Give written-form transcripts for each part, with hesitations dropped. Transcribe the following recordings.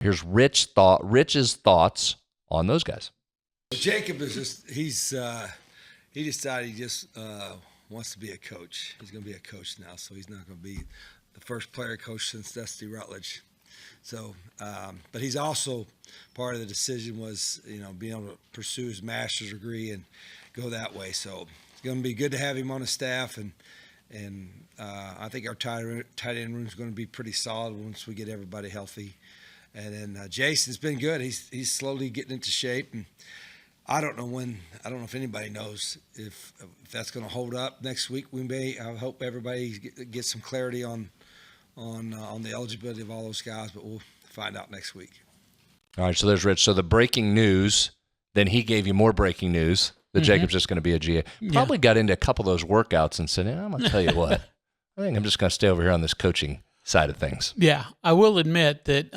Here's Rich's thoughts on those guys. Jacob is he decided he just wants to be a coach. He's going to be a coach now, so he's not going to be the first player coach since Dusty Rutledge. So, but he's also part of the decision was, being able to pursue his master's degree and go that way. So it's going to be good to have him on the staff, and I think our tight end room is going to be pretty solid once we get everybody healthy. And then Jason's been good. He's slowly getting into shape, and I don't know if anybody knows if that's going to hold up next week. I hope everybody gets some clarity on the eligibility of all those guys, but we'll find out next week. All right, so there's Rich. So the breaking news, then he gave you more breaking news that Jacob's just going to be a GA. Probably got into a couple of those workouts and said, I'm going to tell you what, I think I'm just going to stay over here on this coaching side of things. Yeah, I will admit that,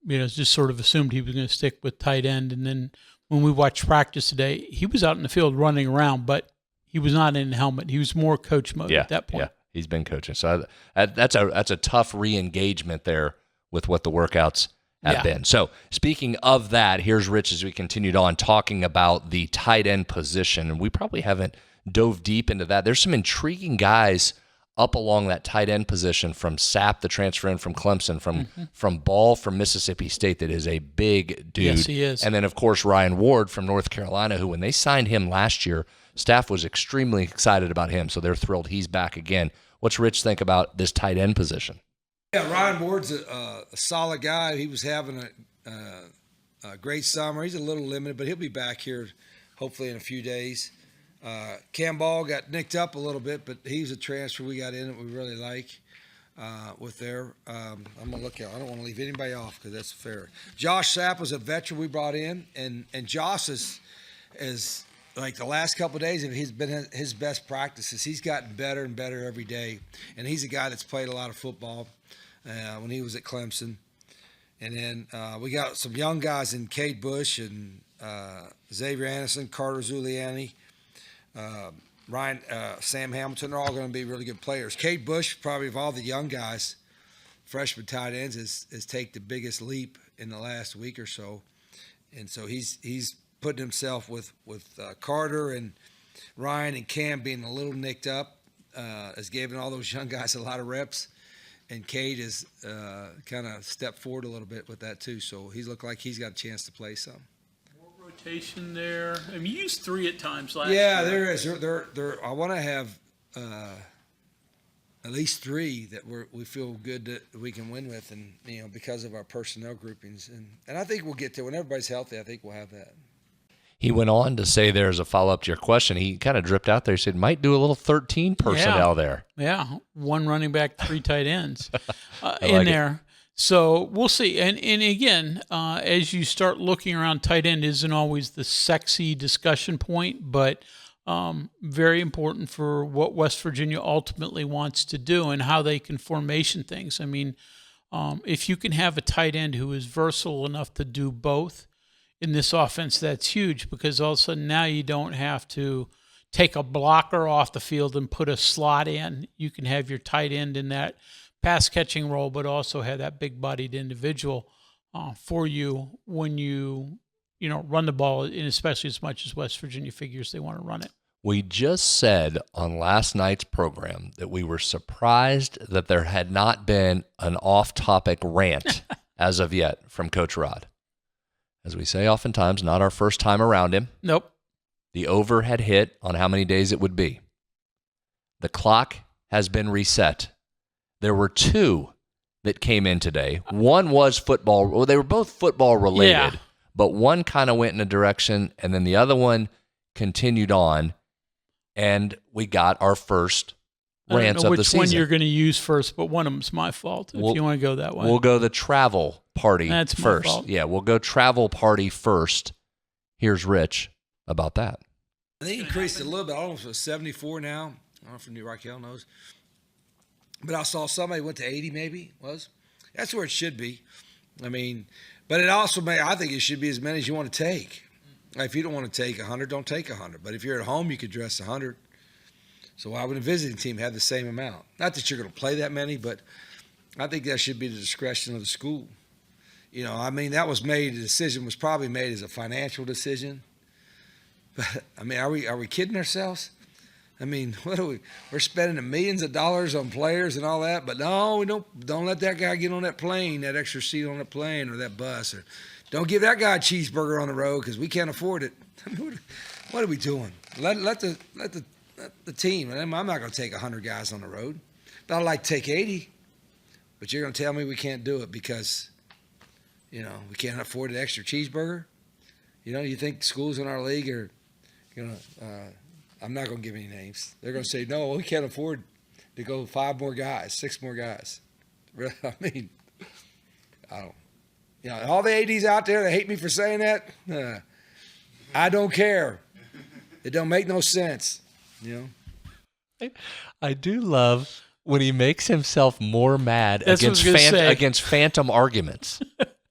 just sort of assumed he was going to stick with tight end. And then when we watched practice today, he was out in the field running around, but he was not in the helmet. He was more coach mode at that point. Yeah, he's been coaching. So that's a tough re-engagement there with what the workouts have been. So speaking of that, here's Rich as we continued on talking about the tight end position. And we probably haven't dove deep into that. There's some intriguing guys up along that tight end position from Sapp, the transfer in from Clemson, from Ball from Mississippi State, that is a big dude. Yes, he is. And then, of course, Ryan Ward from North Carolina, who when they signed him last year, staff was extremely excited about him, so they're thrilled he's back again. What's Rich think about this tight end position? Yeah, Ryan Ward's a solid guy. He was having a great summer. He's a little limited, but he'll be back here hopefully in a few days. Cam Ball got nicked up a little bit, but he's a transfer we got in that we really like with there. I'm going to look at I don't want to leave anybody off because that's fair. Josh Sapp was a veteran we brought in, and Josh is like the last couple of days, he's been his best practices. He's gotten better and better every day, and he's a guy that's played a lot of football when he was at Clemson. And then we got some young guys in Cade Bush and Xavier Anderson, Carter Zuliani, Sam Hamilton. They're all going to be really good players. Cade Bush, probably of all the young guys, freshman tight ends, has taken the biggest leap in the last week or so. And so he's putting himself with Carter and Ryan and Cam being a little nicked up, has given all those young guys a lot of reps. And Cade has kind of stepped forward a little bit with that too. So he's looked like he's got a chance to play some. More rotation there. I mean, you used 3 at times last year. Yeah, there is. I want to have at least 3 that we feel good that we can win with, and because of our personnel groupings. And I think we'll get there when everybody's healthy. I think we'll have that. He went on to say, there's a follow-up to your question. He kind of dripped out there. He said, might do a little 13 personnel there. Yeah, 1 running back, 3 tight ends in there. So we'll see. And again, as you start looking around, tight end isn't always the sexy discussion point, but very important for what West Virginia ultimately wants to do and how they can formation things. I mean, if you can have a tight end who is versatile enough to do both, in this offense, that's huge, because all of a sudden now you don't have to take a blocker off the field and put a slot in. You can have your tight end in that pass-catching role, but also have that big-bodied individual for you when you run the ball, and especially as much as West Virginia figures they want to run it. We just said on last night's program that we were surprised that there had not been an off-topic rant as of yet from Coach Rod. As we say oftentimes, not our first time around him. Nope. The over had hit on how many days it would be. The clock has been reset. There were 2 that came in today. One was football. Well, they were both football related, but one kind of went in a direction, and then the other one continued on, and we got our first rants of the season. Which one you're going to use first, but one of them's my fault if you want to go that way. We'll go the travel party That's first. My fault. Yeah, we'll go travel party first. Here's Rich about that. I think he increased it a little bit. I don't know if it's 74 now. I don't know if New Raquel knows. But I saw somebody went to 80 maybe was. That's where it should be. I mean, but it also I think it should be as many as you want to take. If you don't want to take 100, don't take 100. But if you're at home, you could dress 100. So why would a visiting team have the same amount? Not that you're going to play that many, but I think that should be the discretion of the school. I mean, that was made. The decision was probably made as a financial decision. But I mean, are we kidding ourselves? I mean, what are we? We're spending the millions of dollars on players and all that, but no, we don't let that guy get on that plane, that extra seat on that plane or that bus, or don't give that guy a cheeseburger on the road because we can't afford it. I mean, what are we doing? Let the team. I'm not going to take 100 guys on the road, but I'd like to take 80. But you're going to tell me we can't do it because, we can't afford an extra cheeseburger? You think schools in our league are going to I'm not going to give any names. They're going to say, no, we can't afford to go 5 more guys, 6 more guys. I mean, I don't. All the ADs out there that hate me for saying that, I don't care. It don't make no sense, I do love when he makes himself more mad That's against phantom arguments.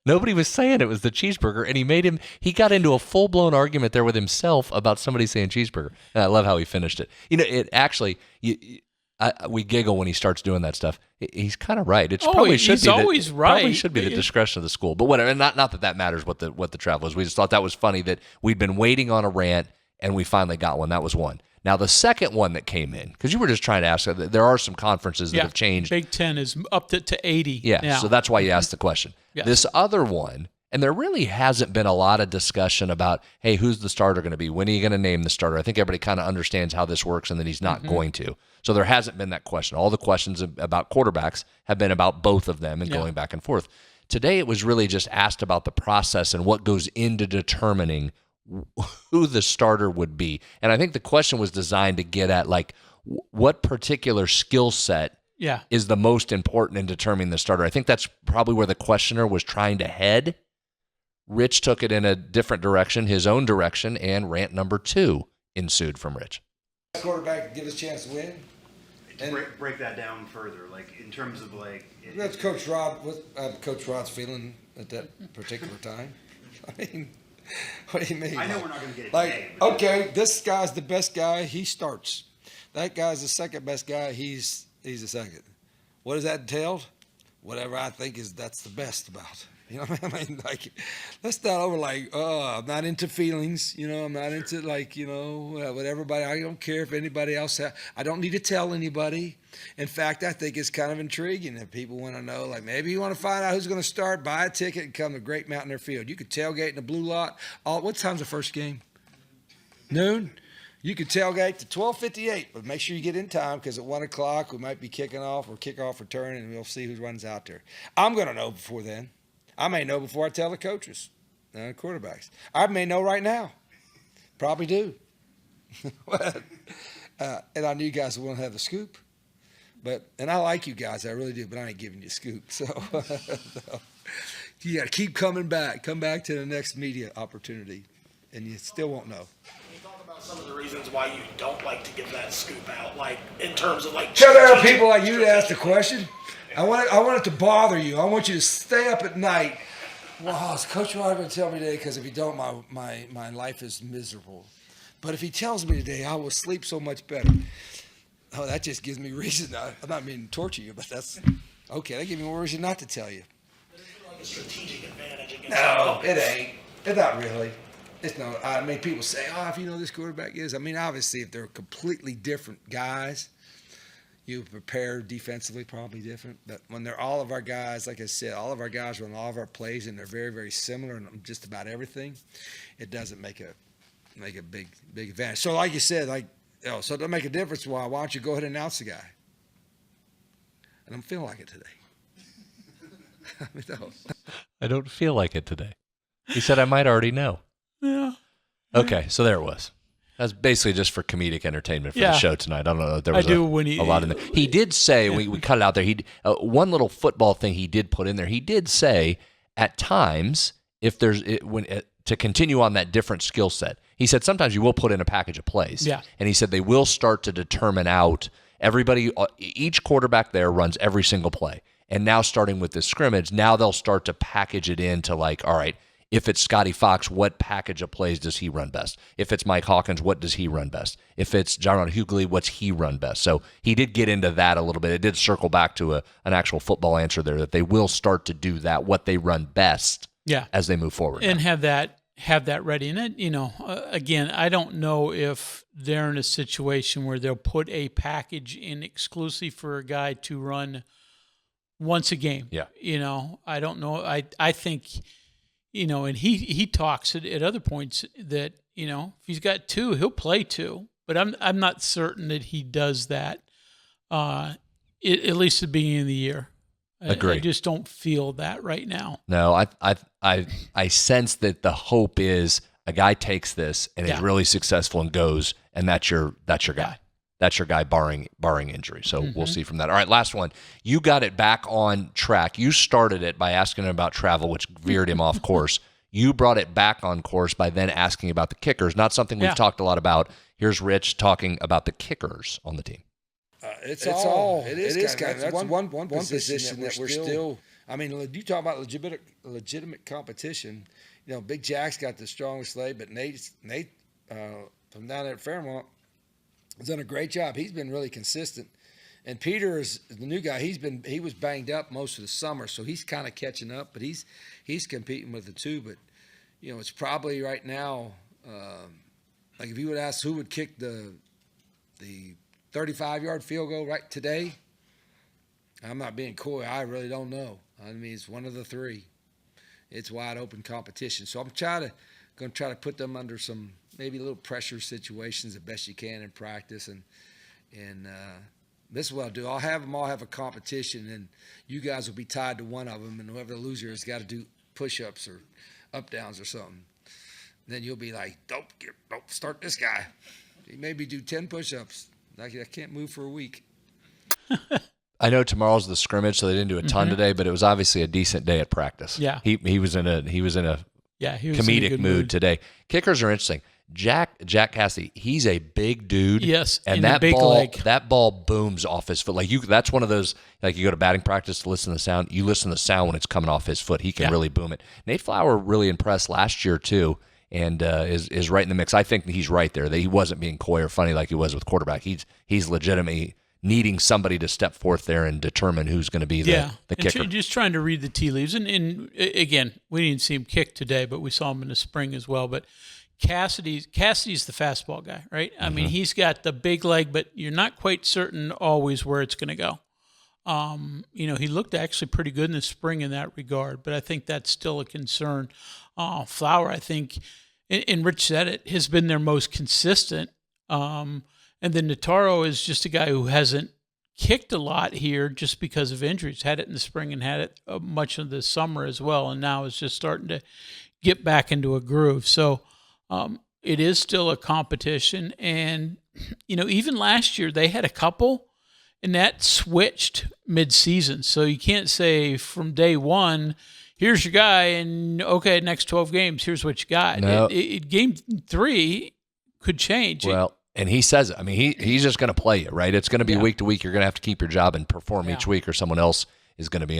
Nobody was saying it was the cheeseburger, and he got into a full-blown argument there with himself about somebody saying cheeseburger. And I love how he finished it. It actually, we giggle when he starts doing that stuff. He's kind of right. It probably should he's be always right. Probably should be the discretion of the school. But whatever. And not that matters what the travel is. We just thought that was funny that we'd been waiting on a rant, and we finally got one. That was one. Now, the second one that came in, because you were just trying to ask, there are some conferences that have changed. Big Ten is up to 80 Yeah, now. so that's why you asked the question. Yes. This other one, and there really hasn't been a lot of discussion about, hey, who's the starter going to be? When are you going to name the starter? I think everybody kind of understands how this works and that he's not going to. So there hasn't been that question. All the questions about quarterbacks have been about both of them and going back and forth. Today, it was really just asked about the process and what goes into determining who the starter would be. And I think the question was designed to get at, like, what particular skill set is the most important in determining the starter. I think that's probably where the questioner was trying to head. Rich took it in a different direction, his own direction, and rant number 2 ensued from Rich. Quarterback give us a chance to win. And break that down further, like in terms of That's Coach Rod. Coach Rod's feeling at that particular time. I mean, what do you mean? I know we're not going to get it like, today. Okay, this guy's the best guy. He starts. That guy's the second best guy. He's the second. What does that entail? Whatever I think that's the best about. You know what I mean? Like, let's not over I'm not into feelings. I'm not into what everybody. I don't care if anybody else. I don't need to tell anybody. In fact, I think it's kind of intriguing that people want to know. Like, maybe you want to find out who's going to start. Buy a ticket and come to Great Mountain Field. You could tailgate in the blue lot. What time's the first game? Noon. You could tailgate to 12:58, but make sure you get in time because at 1 o'clock we might be kicking off or kickoff return, and we'll see who runs out there. I'm going to know before then. I may know before I tell the coaches, quarterbacks. I may know right now. Probably do. And I knew you guys wouldn't have the scoop. And I like you guys, I really do, but I ain't giving you a scoop. So you got to keep coming back. Come back to the next media opportunity, and you still won't know. Can you talk about some of the reasons why you don't like to give that scoop out, like in terms of like? So there are people like you to ask the question. I want it to bother you. I want you to stay up at night. Wow, is Coach Rod going to tell me today? Because if he don't, my life is miserable. But if he tells me today, I will sleep so much better. Oh, that just gives me reason. I'm not meaning to torture you, but that's okay. That gives me more reason not to tell you. But is it like a strategic advantage against? No, it ain't. It's not really. It's not. I mean, people say, if you know who this quarterback is. I mean, obviously, if they're completely different guys, you prepare defensively probably different. But when they're all of our guys, like I said, all of our guys run all of our plays, and they're very, very similar in just about everything, it doesn't make a big advantage. So like you said, so it doesn't make a difference. Why don't you go ahead and announce the guy? And I'm feeling like it today. I mean, no. I don't feel like it today. He said I might already know. Yeah. Okay, so there it was. That's basically just for comedic entertainment for the show tonight. I don't know if there was a lot in there. He did say, we cut it out there, one little football thing he did put in there. He did say at times, if there's to continue on that different skill set, he said sometimes you will put in a package of plays. Yeah. And he said they will start to determine out everybody, each quarterback there runs every single play. And now starting with this scrimmage, now they'll start to package it into all right, If it's Scotty Fox, what package of plays does he run best? If it's Mike Hawkins, what does he run best? If it's Jaron Hughley, what's he run best? So he did get into that a little bit. It did circle back to an actual football answer there, that they will start to do that, what they run best as they move forward. And have that ready. And it, again, I don't know if they're in a situation where they'll put a package in exclusively for a guy to run once a game. Yeah. I don't know. I think, and he talks at other points that, if he's got 2, he'll play 2. But I'm not certain that he does that, at least at the beginning of the year. Agree. I just don't feel that right now. No, I sense that the hope is a guy takes this and is really successful and goes, and that's your guy. That's your guy, barring injury. So we'll see from that. All right, last one. You got it back on track. You started it by asking him about travel, which veered him off course. You brought it back on course by then asking about the kickers. Not something we've talked a lot about. Here's Rich talking about the kickers on the team. It is kind of that's one position that we're still. I mean, you talk about legitimate competition. Big Jack's got the strongest leg, but Nate from down there at Fairmont has done a great job. He's been really consistent, and Peter is the new guy. He was banged up most of the summer, so he's kind of catching up. But he's competing with the 2. But it's probably right now. Like if you would ask who would kick the 35-yard field goal right today, I'm not being coy. I really don't know. I mean, it's one of the 3. It's wide open competition. So I'm going to try to put them under some maybe little pressure situations the best you can in practice. And this is what I'll do. I'll have them all have a competition, and you guys will be tied to one of them, and whoever the loser has got to do push-ups or up-downs or something. Then you'll be like, don't start this guy. He maybe do 10 push-ups. I can't move for a week. I know tomorrow's the scrimmage, so they didn't do a ton today, but it was obviously a decent day at practice. Yeah. He was in a comedic in a mood today. Kickers are interesting. Jack Cassidy, he's a big dude. Yes, and that ball booms off his foot. That's one of those, like you go to batting practice to listen to the sound. You listen to the sound when it's coming off his foot. He can really boom it. Nate Flower really impressed last year too, and is right in the mix. I think he's right there. That he wasn't being coy or funny like he was with quarterback. He's legitimately needing somebody to step forth there and determine who's going to be the kicker. Just trying to read the tea leaves. And again, we didn't see him kick today, but we saw him in the spring as well. But Cassidy's the fastball guy, right? I mean, he's got the big leg, but you're not quite certain always where it's going to go. He looked actually pretty good in the spring in that regard, but I think that's still a concern. Flower, I think, and Rich said it, has been their most consistent. And then Notaro is just a guy who hasn't kicked a lot here just because of injuries. Had it in the spring and had it much of the summer as well, and now is just starting to get back into a groove. So it is still a competition. And, even last year they had a couple, and that switched mid-season. So you can't say from day one, here's your guy, and okay, next 12 games, here's what you got. No. Game 3 could change. Well, and he says it. I mean, he's just going to play you, right? It's going to be week to week. You're going to have to keep your job and perform each week, or someone else is going to be in there.